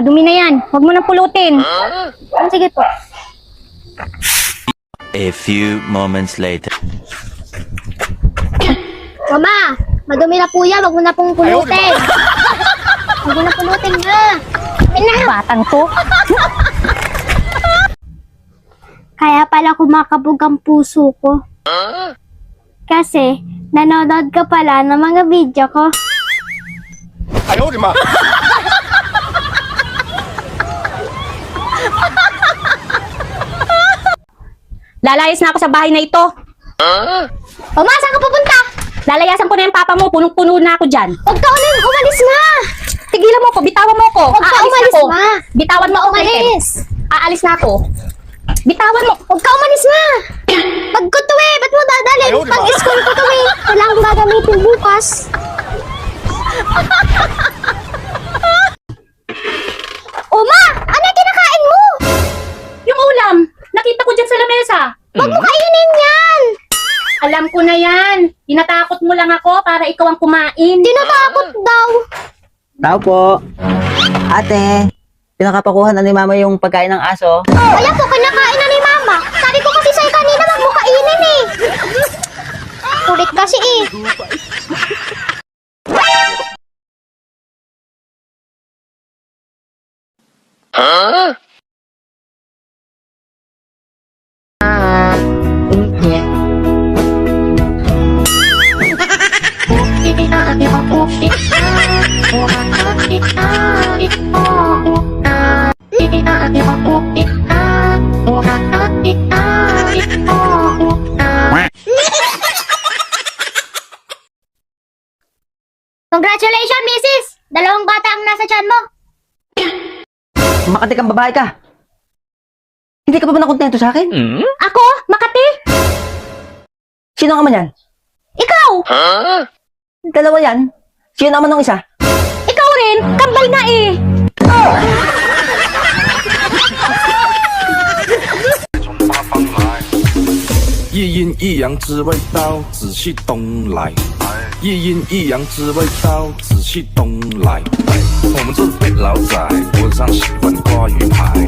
madumi na yan. Huwag mo nang pulutin. Sige po. A few moments later. Mama, madumi na po yan. Huwag mo na pong pulutin. Huwag mo na pulutin na. Batang to. Kaya pala kumakabog ang puso ko. Kasi, nanonood ka pala ng mga video ko. Lalayas na ako sa bahay na ito. Mama, saan ka pupunta? Lalayasan ko na yung papa mo. Punong-puno na ako dyan. Huwag ka umalis na. Tigilan mo ko. Bitawan mo ko. Huwag ka umalis na. Bitawan mo ako. Umalis. Aalis na ako. Bitawan mo. Huwag ka umalis na. Pag ko to eh. Ba't mo dadalhin? Pag-school ko to eh. Kailangan gagamitin bukas. Oma! Ano yung kinakain mo? Yung ulam. Nakita ko dyan sa lamesa. Huwag mo kainin yan. Alam ko na yan. Tinatakot mo lang ako para ikaw ang kumain. Tinatakot daw. Tao po. Ate, pinakapakuhan na ni mama yung pagkain ng aso. Kaya po, kinakain na ni Mama. Sabi ko kasi sa'yo kanina, wag mo kainin eh. Kulit kasi eh. Congratulations, Mrs. Dalawang bata ang nasa tiyan mo. Makati kang babae ka. Hindi ka pa ba nakontento sa akin? Ako? Makati? Sino ka man yan? Ikaw? Dalawa yan. Sino naman ng isa? Ikaw rin? Kambal nga eh. 一阴一阳之谓道，仔细东来。一阴一阳之谓道，仔细东来。我们这对老仔，桌子上喜欢挂鱼排。